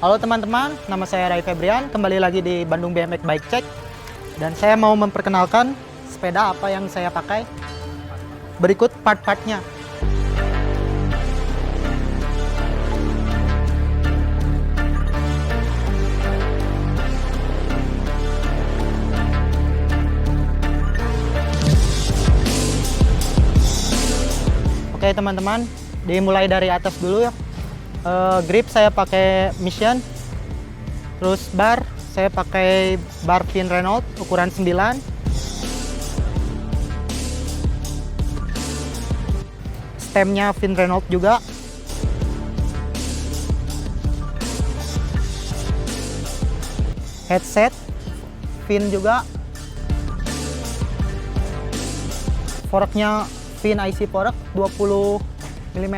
Halo teman-teman, nama saya Ray Febrian, kembali lagi di Bandung BMX Bike Check. Dan saya mau memperkenalkan sepeda apa yang saya pakai. Berikut part-partnya. Oke teman-teman, dimulai dari atas dulu ya. Grip saya pakai Mission, terus bar saya pakai bar Finn Renault ukuran 9, stemnya Finn Renault juga, headset Finn juga, forknya Finn IC fork 20 mm,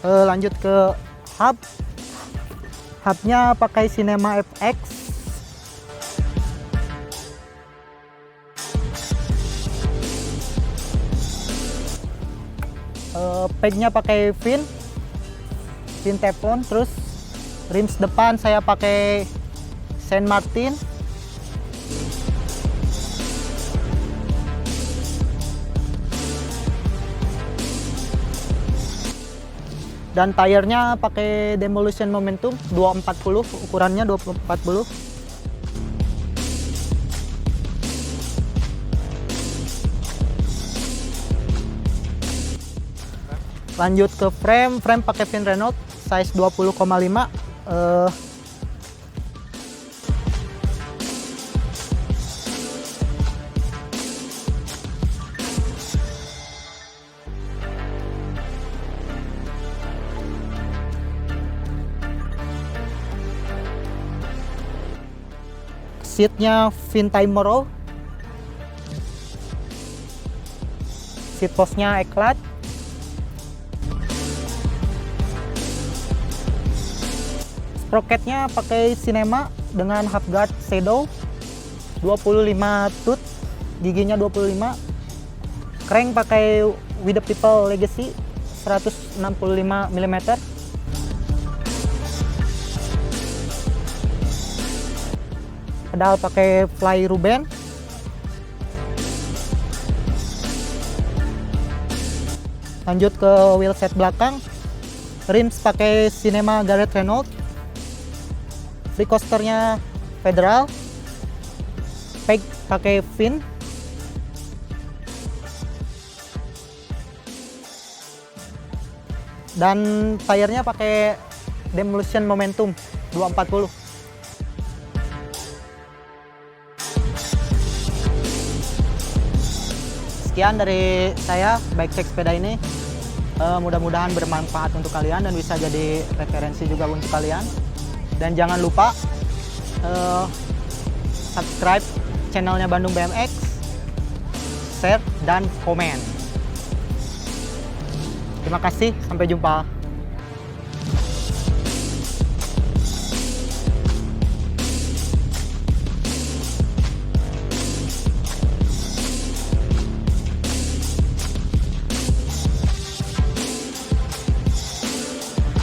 lanjut ke hubnya pakai Cinema FX, padnya pakai Finn Teflon, terus rims depan saya pakai Saint Martin, dan tayarnya pakai Demolition Momentum 240, ukurannya 240. Lanjut ke frame pakai Finn Renault size 20,5. Seatnya Finn Timero, seat postnya Eclat, sprocketnya pakai Cinema dengan half guard shadow 25 tooth, giginya 25, crank pakai With the People Legacy 165 mm, pedal pakai Fly Ruben, lanjut ke wheelset belakang, rims pakai Cinema Garrett Renault, free coasternya Federal, peg pakai Finn, dan tayarnya pakai Demolition Momentum 240. Sekian dari saya bike check sepeda ini. Mudah-mudahan bermanfaat untuk kalian dan bisa jadi referensi juga untuk kalian. Dan jangan lupa subscribe channelnya Bandung BMX, share dan komen. Terima kasih, sampai jumpa.